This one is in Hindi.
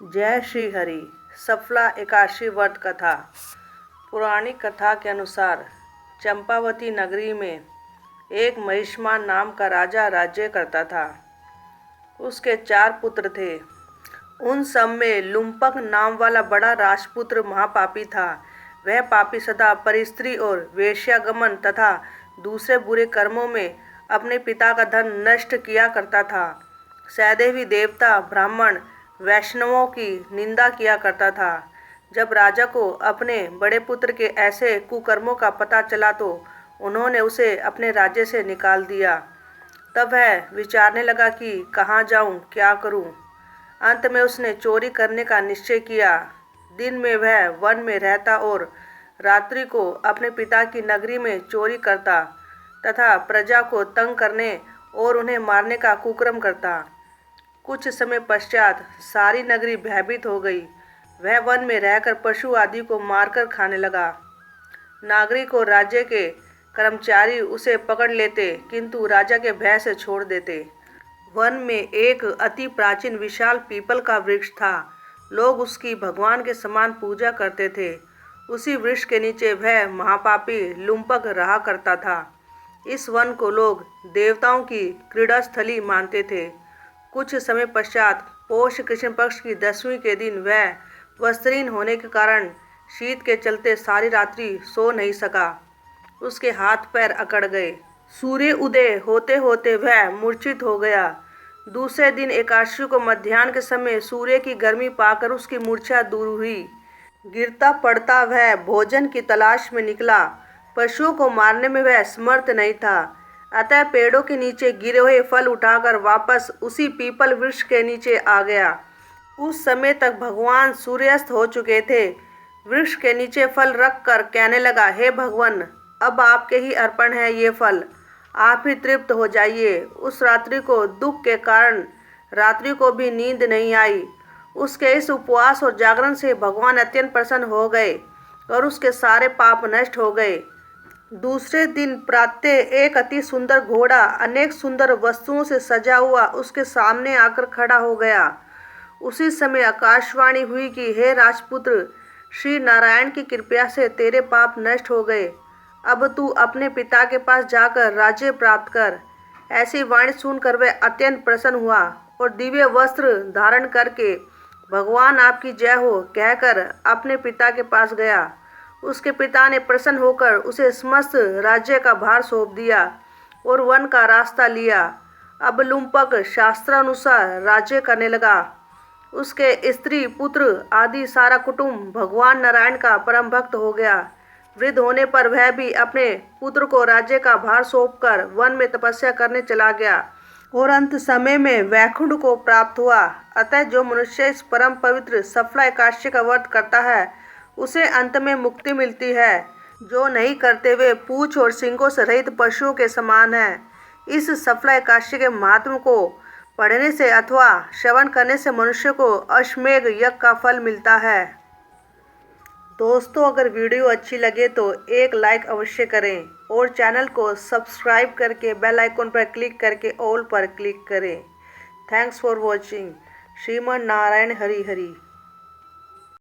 जय श्री हरि। सफला एकादशी व्रत कथा। पुरानी कथा के अनुसार चंपावती नगरी में एक महिष्मान नाम का राजा राज्य करता था। उसके 4 पुत्र थे। उन सब में लुम्पक नाम वाला बड़ा राजपुत्र महापापी था। वह पापी सदा परस्त्री और वेश्यागमन तथा दूसरे बुरे कर्मों में अपने पिता का धन नष्ट किया करता था। सदैव देवता, ब्राह्मण, वैष्णवों की निंदा किया करता था। जब राजा को अपने बड़े पुत्र के ऐसे कुकर्मों का पता चला तो उन्होंने उसे अपने राज्य से निकाल दिया। तब वह विचारने लगा कि कहाँ जाऊँ, क्या करूँ। अंत में उसने चोरी करने का निश्चय किया। दिन में वह वन में रहता और रात्रि को अपने पिता की नगरी में चोरी करता तथा प्रजा को तंग करने और उन्हें मारने का कुकर्म करता। कुछ समय पश्चात सारी नगरी भयभीत हो गई। वह वन में रहकर पशु आदि को मारकर खाने लगा। नागरिक और राज्य के कर्मचारी उसे पकड़ लेते किंतु राजा के भय से छोड़ देते। वन में एक अति प्राचीन विशाल पीपल का वृक्ष था। लोग उसकी भगवान के समान पूजा करते थे। उसी वृक्ष के नीचे वह महापापी लुम्पक रहा करता था। इस वन को लोग देवताओं की क्रीड़ास्थली मानते थे। कुछ समय पश्चात पौष कृष्ण पक्ष की 10वीं के दिन वह वस्त्रहीन होने के कारण शीत के चलते सारी रात्रि सो नहीं सका। उसके हाथ पैर अकड़ गए। सूर्य उदय होते होते वह मूर्छित हो गया। दूसरे दिन एकादशी को मध्याह्न के समय सूर्य की गर्मी पाकर उसकी मूर्छा दूर हुई। गिरता पड़ता वह भोजन की तलाश में निकला। पशुओं को मारने में वह समर्थ नहीं था, अतः पेड़ों के नीचे गिरे हुए फल उठाकर वापस उसी पीपल वृक्ष के नीचे आ गया। उस समय तक भगवान सूर्यास्त हो चुके थे। वृक्ष के नीचे फल रखकर कहने लगा, हे भगवान, अब आपके ही अर्पण है ये फल, आप ही तृप्त हो जाइए। उस रात्रि को दुख के कारण रात्रि को भी नींद नहीं आई। उसके इस उपवास और जागरण से भगवान अत्यंत प्रसन्न हो गए और उसके सारे पाप नष्ट हो गए। दूसरे दिन प्रातः एक अति सुंदर घोड़ा अनेक सुंदर वस्तुओं से सजा हुआ उसके सामने आकर खड़ा हो गया। उसी समय आकाशवाणी हुई कि हे राजपुत्र, श्री नारायण की कृपा से तेरे पाप नष्ट हो गए। अब तू अपने पिता के पास जाकर राज्य प्राप्त कर। ऐसी वाणी सुनकर वह अत्यंत प्रसन्न हुआ और दिव्य वस्त्र धारण करके भगवान आपकी जय हो कहकर अपने पिता के पास गया। उसके पिता ने प्रसन्न होकर उसे समस्त राज्य का भार सौंप दिया और वन का रास्ता लिया। अब लुम्पक शास्त्रानुसार राज्य करने लगा। उसके स्त्री, पुत्र आदि सारा कुटुंब भगवान नारायण का परम भक्त हो गया। वृद्ध होने पर वह भी अपने पुत्र को राज्य का भार सौंपकर वन में तपस्या करने चला गया और अंत समय में वैकुंठ को प्राप्त हुआ। अतः जो मनुष्य इस परम पवित्र सफला एकादशी का व्रत करता है उसे अंत में मुक्ति मिलती है। जो नहीं करते वे पूंछ और सींगों से रहित पशुओं के समान है। इस सफला एकादशी के महात्म को पढ़ने से अथवा श्रवण करने से मनुष्य को अश्वमेध यज्ञ का फल मिलता है। दोस्तों, अगर वीडियो अच्छी लगे तो एक लाइक अवश्य करें और चैनल को सब्सक्राइब करके बेल आइकन पर क्लिक करके ऑल पर क्लिक करें। Thanks for watching. Shriman Narayan Hari Hari.